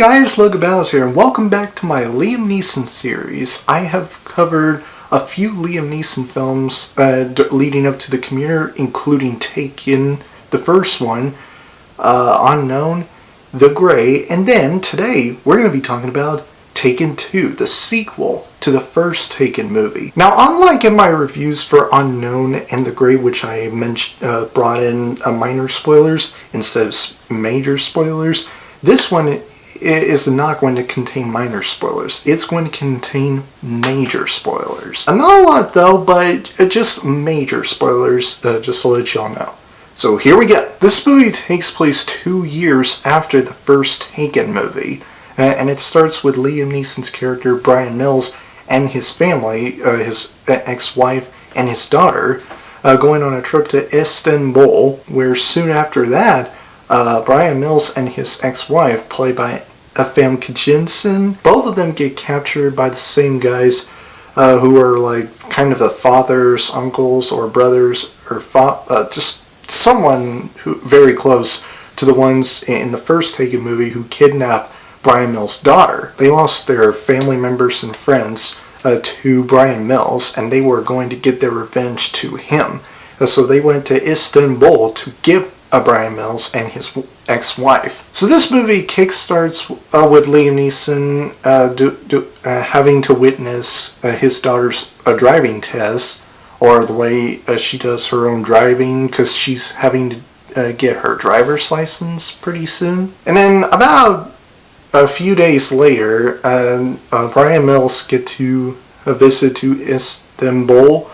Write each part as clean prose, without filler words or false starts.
guys, Logan here, and welcome back to my Liam Neeson series. I have covered a few Liam Neeson films leading up to the Commuter, including Taken, the first one, Unknown, The Grey, and then today we're going to be talking about Taken 2, the sequel to the first Taken movie. Now, unlike in my reviews for Unknown and The Grey, which I brought in minor spoilers instead of major spoilers, this one is not going to contain minor spoilers. It's going to contain major spoilers. Not a lot though, but just major spoilers, just to let y'all know. So here we go. This movie takes place 2 years after the first Taken movie, and it starts with Liam Neeson's character Brian Mills and his family, his ex-wife and his daughter, going on a trip to Istanbul, where soon after that, Brian Mills and his ex-wife, played by Famke Janssen, both of them get captured by the same guys who are like kind of the fathers, uncles, or brothers, or just someone who very close to the ones in the first Taken movie who kidnapped Brian Mills' daughter. They lost their family members and friends to Brian Mills, and they were going to get their revenge to him. So they went to Istanbul to get Brian Mills and his ex-wife. So this movie kickstarts with Liam Neeson having to witness his daughter's driving test, or the way she does her own driving, because she's having to get her driver's license pretty soon. And then about a few days later, Brian Mills get to visit to Istanbul.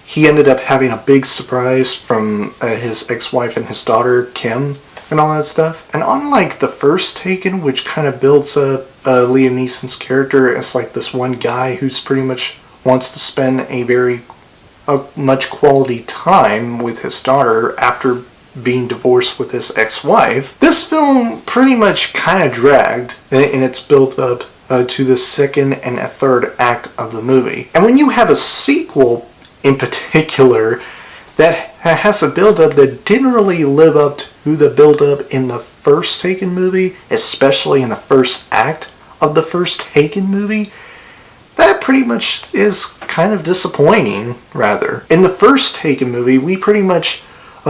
He ended up having a big surprise from his ex-wife and his daughter, Kim, and all that stuff. And unlike the first Taken, which kind of builds up Liam Neeson's character as like this one guy who's pretty much wants to spend a much quality time with his daughter after being divorced with his ex-wife, this film pretty much kind of dragged in its build-up to the second and a third act of the movie. And when you have a sequel in particular that has a build-up that didn't really live up to the build-up in the first Taken movie, especially in the first act of the first Taken movie, that pretty much is kind of disappointing, rather. In the first Taken movie, we pretty much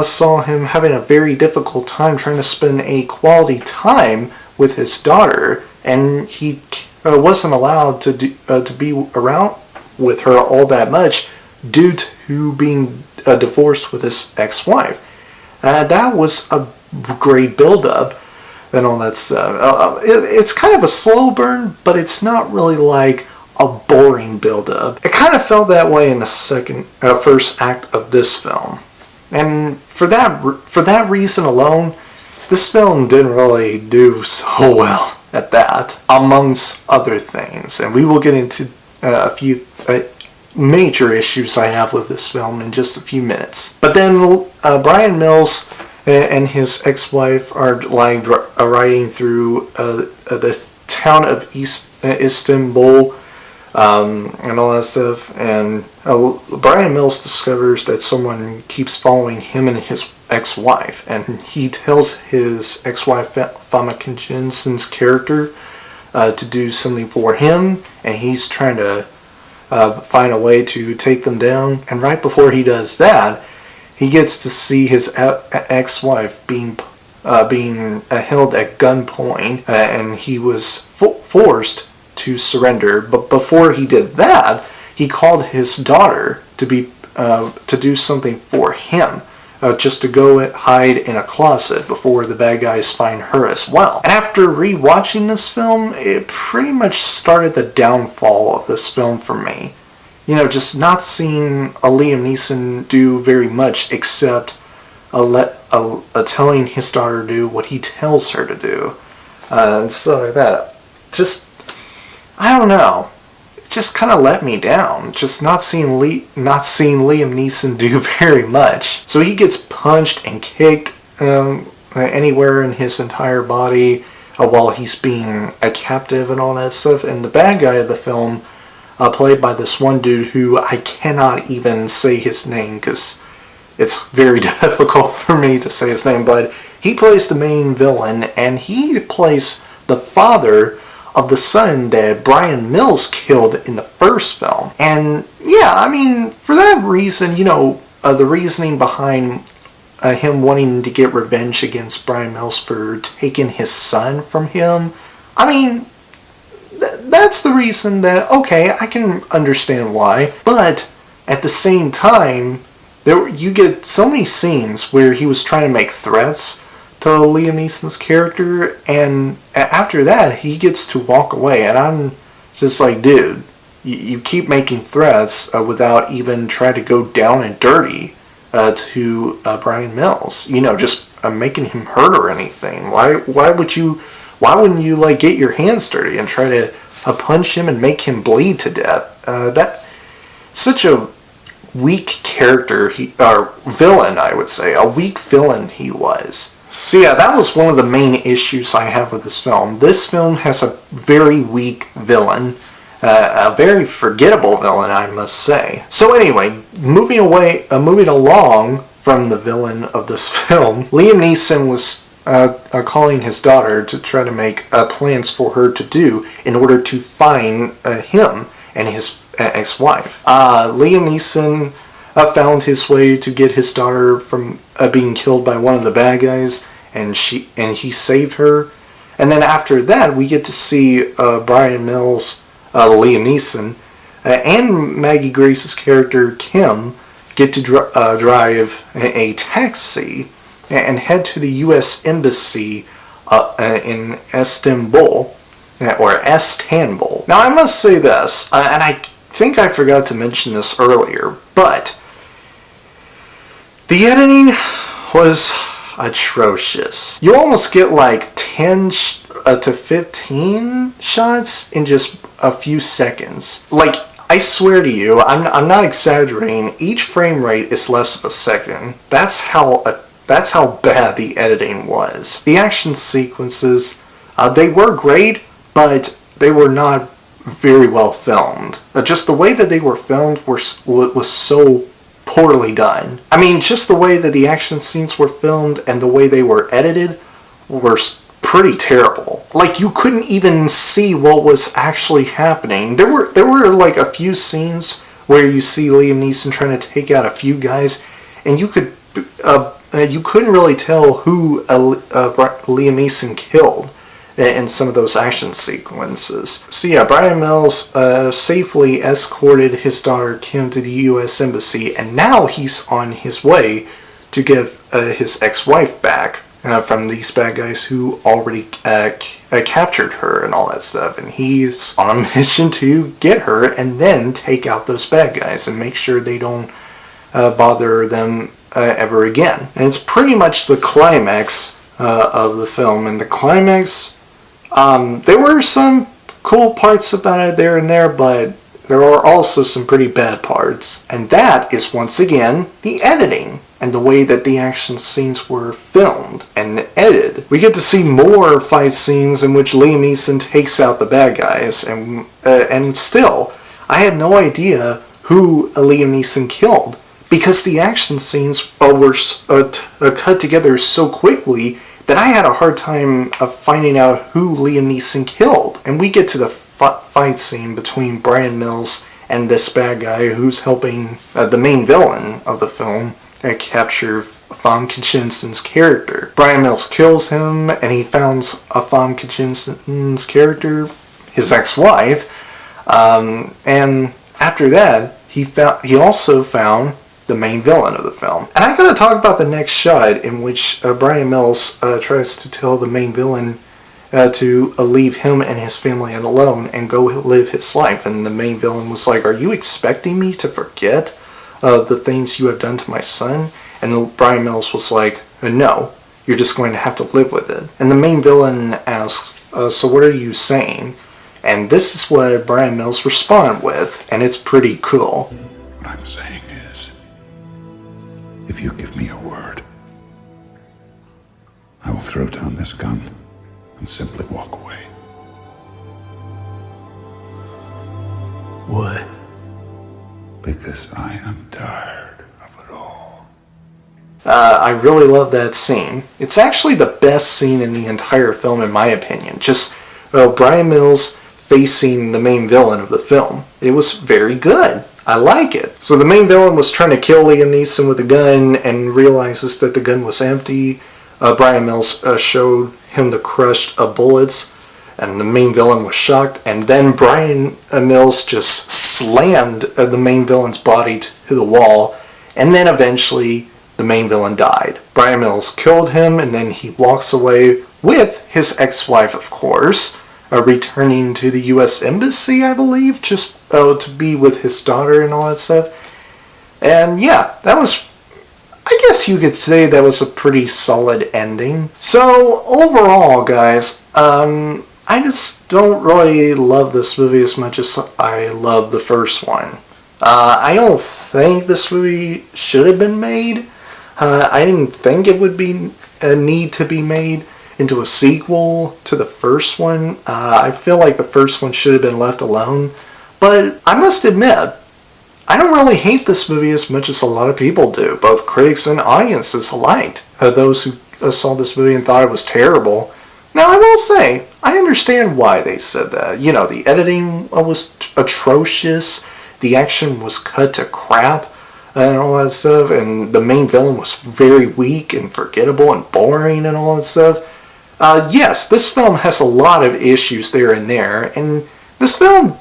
saw him having a very difficult time trying to spend a quality time with his daughter, and he wasn't allowed to be around with her all that much due to being divorced with his ex-wife. That was a great build-up and all that stuff. It's kind of a slow burn, but it's not really like a boring build-up. It kind of felt that way in the first act of this film. And for that reason alone, this film didn't really do so well at that, amongst other things. And we will get into a few major issues I have with this film in just a few minutes. But then Brian Mills and his ex-wife are riding through the town of Istanbul and all that stuff. And Brian Mills discovers that someone keeps following him and his ex-wife, and he tells his ex-wife Famke Janssen's character to do something for him, and he's trying to find a way to take them down. And right before he does that, he gets to see his ex-wife being held at gunpoint, and he was forced to surrender. But before he did that, he called his daughter to do something for him. Just to go hide in a closet before the bad guys find her as well. And after rewatching this film, it pretty much started the downfall of this film for me. You know, just not seeing a Liam Neeson do very much except telling his daughter to do what he tells her to do. And stuff like that. Just, I don't know. Just kind of let me down. Just not seeing Liam Neeson do very much. So he gets punched and kicked anywhere in his entire body while he's being a captive and all that stuff. And the bad guy of the film, played by this one dude who I cannot even say his name because it's very difficult for me to say his name, but he plays the main villain, and he plays the father of the son that Brian Mills killed in the first film. And yeah, I mean, for that reason, the reasoning behind him wanting to get revenge against Brian Mills for taking his son from him, I mean, that's the reason that, okay, I can understand why. But at the same time, you get so many scenes where he was trying to make threats to Liam Neeson's character, and after that, he gets to walk away, and I'm just like, dude, you keep making threats without even trying to go down and dirty to Brian Mills, just making him hurt or anything. Why wouldn't you like get your hands dirty and try to punch him and make him bleed to death? That such a weak character, villain, I would say, a weak villain he was. So yeah, that was one of the main issues I have with this film. This film has a very weak villain, a very forgettable villain, I must say. So anyway, moving along from the villain of this film, Liam Neeson was calling his daughter to try to make plans for her to do in order to find him and his ex-wife. Liam Neeson found his way to get his daughter from being killed by one of the bad guys, and he saved her. And then after that, we get to see Brian Mills, Liam Neeson, and Maggie Grace's character Kim get to drive a taxi and head to the U.S. Embassy in Istanbul, or Istanbul. Now, I must say this, and I think I forgot to mention this earlier, but the editing was atrocious. You almost get like 10 to 15 shots in just a few seconds. Like, I swear to you, I'm not exaggerating, each frame rate is less of a second. That's how bad the editing was. The action sequences, they were great, but they were not very well filmed. Just the way that they were filmed was so poorly done. I mean, just the way that the action scenes were filmed and the way they were edited were pretty terrible. Like, you couldn't even see what was actually happening. There were like a few scenes where you see Liam Neeson trying to take out a few guys, and you couldn't really tell who Liam Neeson killed in some of those action sequences. So yeah, Brian Mills safely escorted his daughter Kim to the U.S. Embassy, and now he's on his way to get his ex-wife back from these bad guys who already captured her and all that stuff. And he's on a mission to get her and then take out those bad guys and make sure they don't bother them ever again. And it's pretty much the climax of the film. And the climax, there were some cool parts about it there and there, but there are also some pretty bad parts. And that is, once again, the editing and the way that the action scenes were filmed and edited. We get to see more fight scenes in which Liam Neeson takes out the bad guys, and still, I had no idea who Liam Neeson killed, because the action scenes were cut together so quickly that I had a hard time finding out who Liam Neeson killed. And we get to the fight scene between Brian Mills and this bad guy who's helping the main villain of the film capture Famke Janssen's character. Brian Mills kills him, and he founds Famke Janssen's character, his ex-wife, and after that, he also found the main villain of the film. And I gotta talk about the next shot in which Brian Mills tries to tell the main villain to leave him and his family alone and go live his life. And the main villain was like, "Are you expecting me to forget the things you have done to my son?" And Brian Mills was like, "No, you're just going to have to live with it." And the main villain asks, "So what are you saying?" And this is what Brian Mills responded with, and it's pretty cool. What I'm saying is, if you give me your word, I will throw down this gun and simply walk away. What? Because I am tired of it all. I really love that scene. It's actually the best scene in the entire film, in my opinion. Just Brian Mills facing the main villain of the film. It was very good. I like it. So the main villain was trying to kill Liam Neeson with a gun and realizes that the gun was empty. Brian Mills showed him the crushed bullets, and the main villain was shocked. And then Brian Mills just slammed the main villain's body to the wall, and then eventually the main villain died. Brian Mills killed him, and then he walks away with his ex-wife, of course, returning to the U.S. Embassy, I believe, just to be with his daughter and all that stuff. And yeah, that was, I guess you could say that was a pretty solid ending. So overall, guys, I just don't really love this movie as much as I love the first one. I don't think this movie should have been made. I didn't think it would be a need to be made into a sequel to the first one. I feel like the first one should have been left alone. But I must admit, I don't really hate this movie as much as a lot of people do. Both critics and audiences alike. Those who saw this movie and thought it was terrible. Now, I will say, I understand why they said that. You know, the editing was atrocious. The action was cut to crap and all that stuff. And the main villain was very weak and forgettable and boring and all that stuff. Yes, this film has a lot of issues there and there. And this film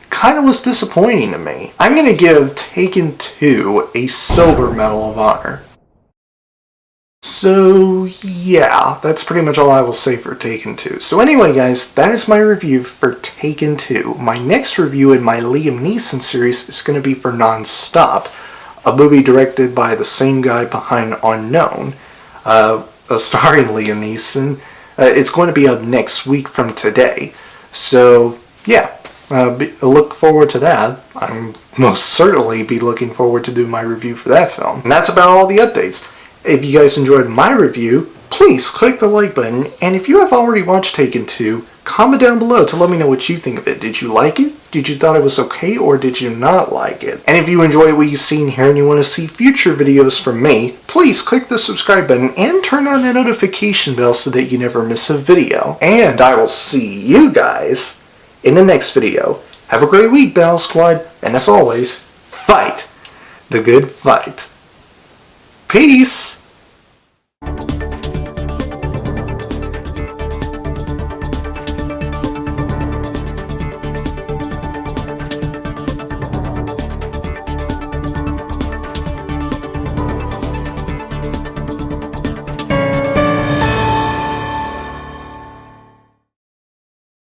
kind of was disappointing to me. I'm going to give Taken 2 a silver medal of honor. So yeah, that's pretty much all I will say for Taken 2. So anyway guys, that is my review for Taken 2. My next review in my Liam Neeson series is going to be for Non-Stop, a movie directed by the same guy behind Unknown, starring Liam Neeson. It's going to be up next week from today. So yeah, look forward to that. I'm most certainly be looking forward to doing my review for that film. And that's about all the updates. If you guys enjoyed my review, please click the like button, and if you have already watched Taken 2, comment down below to let me know what you think of it. Did you like it? Did you thought it was okay, or did you not like it? And if you enjoy what you've seen here and you want to see future videos from me, please click the subscribe button and turn on the notification bell so that you never miss a video. And I will see you guys in the next video. Have a great week, Battle Squad, and as always, fight the good fight. Peace!